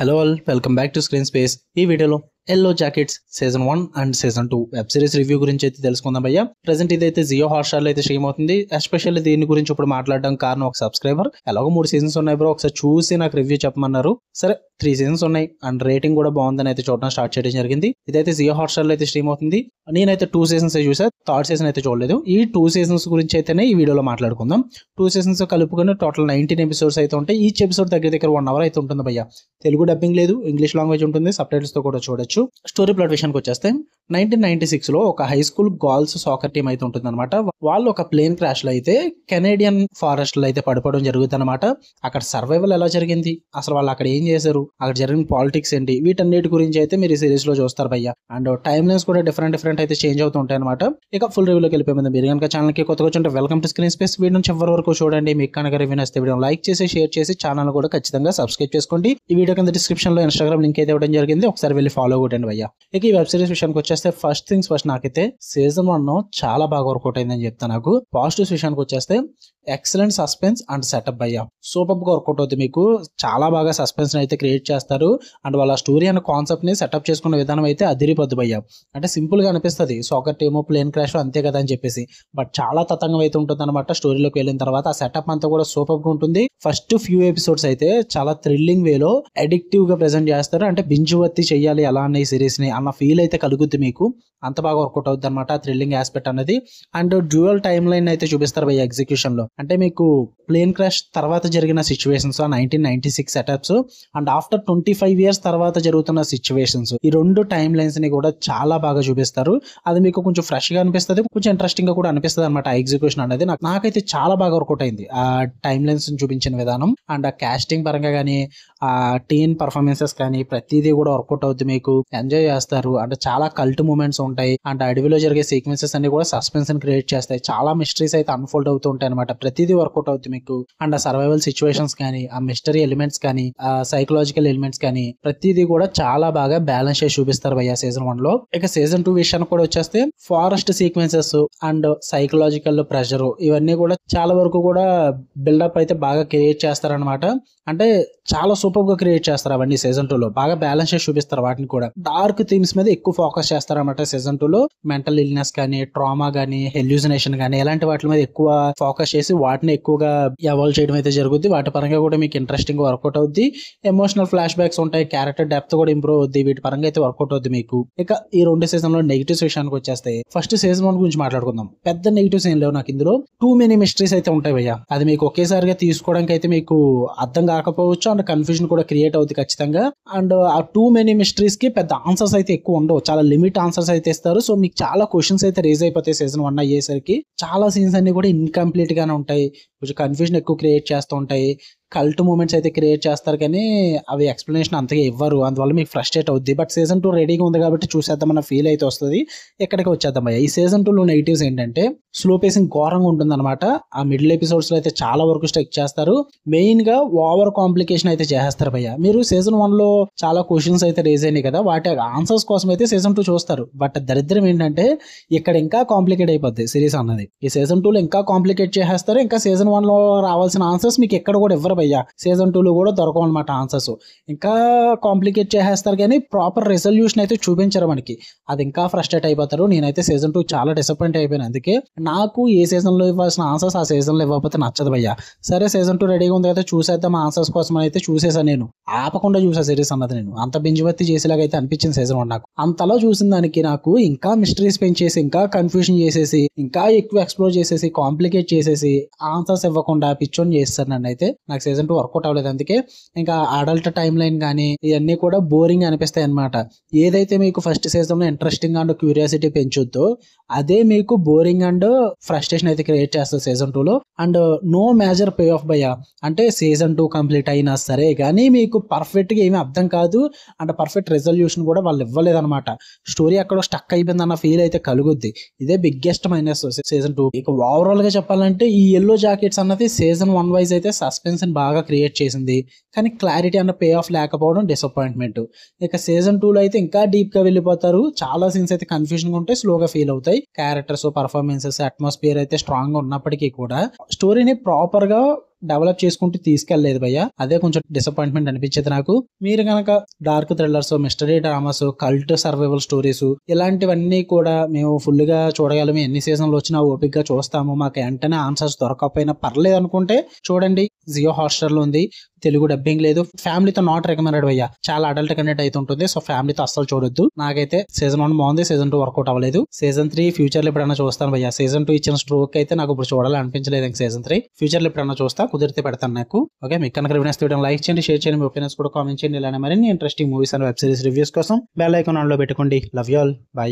Hello all, welcome back to screen space. ఈ వీడియోలో yellow jackets season 1 and season 2 web series review గురించి అయితే తెలుసుకుందాం భయ్యా. ప్రెసెంట్ ఇదైతే జియో హాట్స్టార్ లో అయితే స్ట్రీమ్ అవుతుంది. ఎస్పెషల్లీ దీని గురించి ఇప్పుడు మాట్లాడడం కారణం ఒక సబ్స్క్రైబర్ ఎలాగో 3 సీజన్స్ ఉన్నాయి బ్రో, ఒకసారి చూసి నాకు రివ్యూ చెప్పమన్నారు. సరే 3 సీజన్స్ ఉన్నాయి అండ్ రేటింగ్ కూడా బాగుందని అయితే చూడడం స్టార్ట్ చేయడం జరిగింది. ఇదైతే జియో హాట్స్టార్ లో అయితే స్ట్రీమ్ అవుతుంది. నేనైతే 2 సీజన్స్ చూసా, థర్డ్ సీజన్ అయితే చూడలేదు. ఈ 2 సీజన్స్ గురించి అయితేనే ఈ వీడియోలో మాట్లాడుకుందాం. 2 సీజన్స్ కలుపుకొని టోటల్ 19 ఎపిసోడ్స్ అయితే ఉంటాయి. ఈచ్ ఎపిసోడ్ దగ్గర 1 అవర్ అయితే ఉంటుంది భయ్యా. తెలుగు డబ్బింగ్ లేదు, ఇంగ్లీష్ లాంగ్వేజ్ ఉంటుంది, సబ్ టైటిల్స్ తో కూడా చూడొచ్చు. స్టోరీ ప్లాట్ విషయానికి వచ్చేస్తే 1996 లో ఒక high school girls soccer team అయితే ఉంటుంది అనమాట. వాళ్ళు ఒక ప్లేన్ క్రాష్ లో అయితే కెనేడియన్ ఫారెస్ట్ లో అయితే పడిపోవడం జరుగుతుంది అనమాట. అక్కడ సర్వైవల్ ఎలా జరిగింది, అసలు వాళ్ళు అక్కడ ఏం చేశారు, అక్కడ జరిగిన పాలిటిక్స్ ఏంటి, వీటన్నిటి గురించి అయితే మీరు ఈ సిరీస్ లో చూస్తారు భయ్య. అండ్ టైమ్ లైన్స్ కూడా డిఫరెంట్ అయితే చేంజ్ అవుతూ ఉంటాయి అనమాట. ఇక ఫుల్ రివ్యూలోకి వెళ్ళిపోయింది. మీరు కనుక ఛానల్ కి కొత్తగా వచ్చి welcome to screen space. Video నుంచి ఎవరి వరకు చూడండి. మీకు కనుక రివ్యూ నచ్చితే వీడియో లైక్ చేసి షేర్ చేసి ఛానల్ కూడా ఖచ్చితంగా సబ్స్క్రైబ్ చేసుకోండి. ఈ వీడియో కింద డిస్క్రిప్షన్ లో ఇన్స్టాగ్రామ్ లింక్ అయితే ఇవ్వడం జరిగింది, ఒకసారి వెళ్ళి ఫాలో కొట్టండి భయ్య. ఇక ఈ వెబ్ సిరీస్ విషయానికి వచ్చేస్తే ఫస్ట్ థింగ్స్ ఫస్ట్, నాకైతే సీజన్ 1 చాలా బాగా వర్కౌట్ అయిందని చెప్తాను. నాకు పాజిటివ్స్ విషయానికి వచ్చేస్తే ఎక్సలెంట్ సస్పెన్స్ అండ్ సెటప్ భయ్య, సూపర్ గా వర్కౌట్ అవుతుంది. మీకు చాలా బాగా సస్పెన్స్ అయితే క్రియేట్ చేస్తారు అండ్ వాళ్ళ స్టోరీ అనే కాన్సెప్ట్ ని సెటప్ చేసుకున్న విధానం అయితే అదిరిపోద్దు భయ్య. అంటే సింపుల్ గా అనిపిస్తుంది సాకర్ టీమో ప్లేన్ క్రాష్ అంతే కదా అని చెప్పేసి, బట్ చాలా తతంగం అయితే ఉంటుంది అనమాట. స్టోరీలోకి వెళ్ళిన తర్వాత ఆ సెటప్ అంతా కూడా సూపర్ గా ఉంటుంది. ఫస్ట్ ఫ్యూ ఎపిసోడ్స్ అయితే చాలా థ్రిల్లింగ్ వేలో అడిక్టివ్ గా ప్రెజెంట్ చేస్తారు. అంటే బింజ్ వర్తి చెయ్యాలి ఎలా అన్న ఈ సిరీస్ ని అన్న ఫీల్ అయితే కలుగుద్ది మీకు. అంత బాగా వర్కౌట్ అవుతుంది అనమాట థ్రిల్లింగ్ ఆస్పెక్ట్ అనేది. అండ్ డ్యూయల్ టైమ్ లైన్ అయితే చూపిస్తారు భయ్య ఎగ్జిక్యూషన్ లో. అంటే మీకు ప్లేన్ క్రాష్ తర్వాత జరిగిన situations 1996 setups and after 25 years తర్వాత జరుగుతున్న సిచ్యువేషన్స్, ఈ 2 టైమ్ లైన్స్ ని కూడా చాలా బాగా చూపిస్తారు. అది మీకు కొంచెం ఫ్రెష్ గా అనిపిస్తుంది, కొంచెం ఇంట్రెస్టింగ్ గా కూడా అనిపిస్తుంది అనమాట. ఆ ఎగ్జిక్యూషన్ అనేది నాకైతే చాలా బాగా వర్కౌట్ అయింది. ఆ టైమ్ లైన్స్ చూపించిన విధానం అండ్ ఆ కాస్టింగ్ పరంగా కానీ ఆ టీన్ పర్ఫార్మెన్సెస్ కానీ ప్రతిదీ కూడా వర్కౌట్ అవుతుంది. మీకు ఎంజాయ్ చేస్తారు. అంటే చాలా కల్ట్ మూమెంట్స్ ఉంటాయి అండ్ అడవిలో జరిగే సీక్వెన్సెస్ అన్ని కూడా సస్పెన్స్ ని క్రియేట్ చేస్తాయి. చాలా మిస్టరీస్ అయితే అన్ఫోల్డ్ అవుతూ ఉంటాయి అనమాట. ప్రతిదీ వర్కౌట్ అవుతుంది మీకు. అండ్ ఆ సర్వైవల్ సిచ్యువేషన్స్ కానీ ఆ మిస్టరీ ఎలిమెంట్స్ కానీ ఆ సైకలాజికల్ ఎలిమెంట్స్ కానీ ప్రతిదీ కూడా చాలా బాగా బ్యాలెన్స్ చేసి చూపిస్తారు భయ్య సీజన్ 1 లో. ఇక సీజన్ 2 విషయానికి కూడా వచ్చేస్తే forest sequences and psychological pressure ఇవన్నీ కూడా చాలా వరకు కూడా బిల్డప్ అయితే బాగా క్రియేట్ చేస్తారనమాట. అంటే చాలా సూపర్ గా క్రియేట్ చేస్తారు అవన్నీ సీజన్ 2 లో. బాగా బ్యాలెన్స్ చేసి చూపిస్తారు వాటిని కూడా. డార్క్ థీమ్స్ మీద ఎక్కువ ఫోకస్ చేస్తారన్నమాట సీజన్ 2 లో. మెంటల్ ఇల్నెస్ కానీ ట్రామా కానీ హెల్యూసినేషన్ కానీ ఇలాంటి వాటి మీద ఎక్కువ ఫోకస్ చేసి వాటిని ఎక్కువగా ఎవాల్వ్ చేయడం అయితే జరుగుద్ది. వాటి పరంగా కూడా మీకు ఇంట్రెస్టింగ్ వర్కౌట్ అవుద్ది. ఎమోషనల్ ఫ్లాష్ బ్యాక్స్ ఉంటాయి, క్యారెక్టర్ డెప్త్ కూడా ఇంప్రూవ్ అవుద్ది. వీటి పరంగా అయితే వర్కౌట్ అవుద్ది మీకు. ఇక ఈ 2 సీజన్ లో నెగిటివ్స్ విషయానికి వచ్చేస్తే ఫస్ట్ సీజన్ 1 గురించి మాట్లాడుకుందాం. పెద్ద నెగిటివ్స్ ఏం లేవు నాకు ఇందులో. టూ మెనీ మిస్టరీస్ అయితే ఉంటాయి భయ్య. అది మీకు ఒకేసారిగా తీసుకోవడానికి అయితే మీకు అర్థం కాకపోవచ్చు అండ్ కన్ఫ్యూజన్ కూడా క్రియేట్ అవుతుంది ఖచ్చితంగా. అండ్ ఆ టూ మెనీ మిస్టరీస్ కి పెద్ద ఆన్సర్స్ అయితే ఎక్కువ ఉండవు, చాలా లిమిట్ ఆన్సర్స్ అయితే ఇస్తారు. సో మీకు చాలా క్వశ్చన్స్ అయితే రేజ్ అయిపోతాయి సీజన్ 1 అయ్యేసరికి. చాలా సీన్స్ అన్ని కూడా ఇన్కంప్లీట్ గానే ఉంటాయి, కొంచెం కన్ఫ్యూజన్ ఎక్కువ క్రియేట్ చేస్తూ ఉంటాయి. కల్ట్ మూమెంట్స్ అయితే క్రియేట్ చేస్తారు కానీ అవి ఎక్స్ప్లెనేషన్ అంతగా ఇవ్వరు, అందువల్ల మీకు ఫ్రస్ట్రేట్ అవుద్ది. బట్ సీజన్ 2 రెడీగా ఉంది కాబట్టి చూసేద్దామన్న ఫీల్ అయితే వస్తుంది. ఎక్కడికి వచ్చేద్దాం భయ్య. ఈ సీజన్ 2 లో నెగిటివ్స్ ఏంటంటే స్లో పేసింగ్ ఘోరంగా ఉంటుంది అనమాట. ఆ మిడిల్ ఎపిసోడ్స్ లో అయితే చాలా వరకు స్ట్రెక్ చేస్తారు. మెయిన్ గా ఓవర్ కాంప్లికేషన్ అయితే చేస్తారు భయ్య. మీరు సీజన్ 1 లో చాలా క్వశ్చన్స్ అయితే రేజ్ అయినాయి కదా, వాటి ఆన్సర్స్ కోసం అయితే సీజన్ 2 చూస్తారు. బట్ దరిద్రం ఏంటంటే ఇక్కడ ఇంకా కాంప్లికేట్ అయిపోద్ది సిరీస్ అన్నది. ఈ సీజన్ 2 లో ఇంకా కాంప్లికేట్ చేసేస్తారు. ఇంకా సీజన్ 1 లో రావాల్సిన ఆన్సర్స్ మీకు ఎక్కడ కూడా ఇవ్వరు భయ్య. సీజన్ 2 లో కూడా దొరకవు అనమాట ఆన్సర్స్. ఇంకా కాంప్లికేట్ చేసేస్తారు కానీ ప్రాపర్ రెజల్యూషన్ అయితే చూపించరు మనకి. అది ఇంకా ఫ్రస్ట్రేట్ అయిపోతారు. నేనైతే సీజన్ 2 చాలా డిసప్పాయింట్ అయిపోయాను. అందుకే నాకు ఏ సీజన్ లో ఇవ్వాల్సిన ఆన్సర్స్ ఆ సీజన్ లో ఇవ్వకపోతే నచ్చదు భయ్య. సరే సీజన్ 2 రెడీగా ఉంది కదా చూసేద్దాం ఆన్సర్స్ కోసం అయితే చూసేసాను. నేను ఆపకుండా చూసా సిరీస్ అన్నది. నేను అంత బింజువర్తి చేసేలాగా అయితే అనిపించింది సీజన్ 1 నాకు. అంతలా చూసిన దానికి నాకు ఇంకా మిస్టరీస్ పెంచేసి ఇంకా కన్ఫ్యూజన్ చేసేసి ఇంకా ఎక్కువ ఎక్స్ప్లోర్ చేసేసి కాంప్లికేట్ చేసేసి ఆన్సర్స్ ఇవ్వకుండా పిచ్చోని చేస్తారు నన్ను. అయితే నాకు సీజన్ 2 వర్కౌట్ అవ్వలేదు. అందుకే ఇంకా అడల్ట్ టైమ్ లైన్ కానీ ఇవన్నీ కూడా బోరింగ్ అనిపిస్తాయి అనమాట. ఏదైతే మీకు ఫస్ట్ సీజన్ లో ఇంట్రెస్టింగ్ అండ్ క్యూరియాసిటీ పెంచుద్దో అదే మీకు బోరింగ్ అండ్ ఫ్రస్ట్రేషన్ అయితే క్రియేట్ చేస్తుంది సీజన్ 2 లో. And no major pay off భయ్య. అంటే సీజన్ 2 కంప్లీట్ అయినా సరే కానీ మీకు పర్ఫెక్ట్ గా ఏమీ అర్థం కాదు అండ్ పర్ఫెక్ట్ రెజల్యూషన్ కూడా వాళ్ళు ఇవ్వలేదు అనమాట. స్టోరీ అక్కడ స్టక్ అయిపోయింది అన్న ఫీల్ అయితే కలుగుద్ది. ఇదే బిగ్గెస్ట్ మైనస్ సీజన్ 2. ఇక ఓవరాల్ గా చెప్పాలంటే ఈ ఎల్లో జాకెట్స్ అన్నది సీజన్ 1 వైజ్ అయితే సస్పెన్స్ బాగా క్రియేట్ చేసింది కానీ క్లారిటీ అన్న పే ఆఫ్ లేకపోవడం డిసప్పాయింట్మెంట్. ఇక సీజన్ 2 లో అయితే ఇంకా డీప్ గా వెళ్ళిపోతారు. చాలా సీన్స్ అయితే కన్ఫ్యూజన్ గా ఉంటాయి, స్లోగా ఫీల్ అవుతాయి. క్యారెక్టర్స్ పర్ఫార్మెన్సెస్ అట్మాస్ఫియర్ అయితే స్ట్రాంగ్ గా ఉన్నప్పటికీ కూడా స్టోరీని ప్రాపర్ గా డెవలప్ చేసుకుంటూ తీసుకెళ్లేదు భయ్య. అదే కొంచెం డిసప్పాయింట్మెంట్ అనిపించేది నాకు. మీరు కనుక dark thrillers, mystery dramas, cult survival stories ఇలాంటివన్నీ కూడా మేము ఫుల్ గా చూడగలము. ఎన్ని సీజన్లు వచ్చినా ఓపిక్ గా చూస్తాము, మాకు వెంటనే ఆన్సర్స్ దొరకకపోయినా పర్లేదు అనుకుంటే చూడండి. జియో హాట్స్టార్ లో ఉంది, తెలుగు డబ్బింగ్ లేదు. ఫ్యామిలీతో నాట్ రికమెండెడ్ భయ్య, చాలా అడల్ట్ కంటెంట్ అయితే ఉంటుంది. సో ఫ్యామిలీతో అస్సలు చూడొద్దు. నాకైతే సీజన్ 1 బాగుంది, సీజన్ 2 వర్కౌట్ అవ్వలేదు. సీజన్ 3 ఫ్యూచర్ లో ఎప్పుడైనా చూస్తాను భయ్య. సీజన్ 2 ఇచ్చిన స్ట్రోక్ అయితే నాకు ఇప్పుడు చూడాలి అనిపించలేదు. ఇంక సీజన్ 3 ఫ్యూచర్ లో ఎప్పుడైనా చూస్తా, కుదిరితే పెడతాను నాకు. ఓకే, మీకు కనుక రివ్యూస్ వీడియో లైక్ చేయండి, షేర్ చేయండి, మీ ఒపీనియన్స్ కూడా కామెంట్ చేయండి. ఇలానే మరిన్ని interesting movies and web series reviews కోసం బెల్ ఐకాన్ ఆన్ లో పెట్టుకోండి. Love you all, by.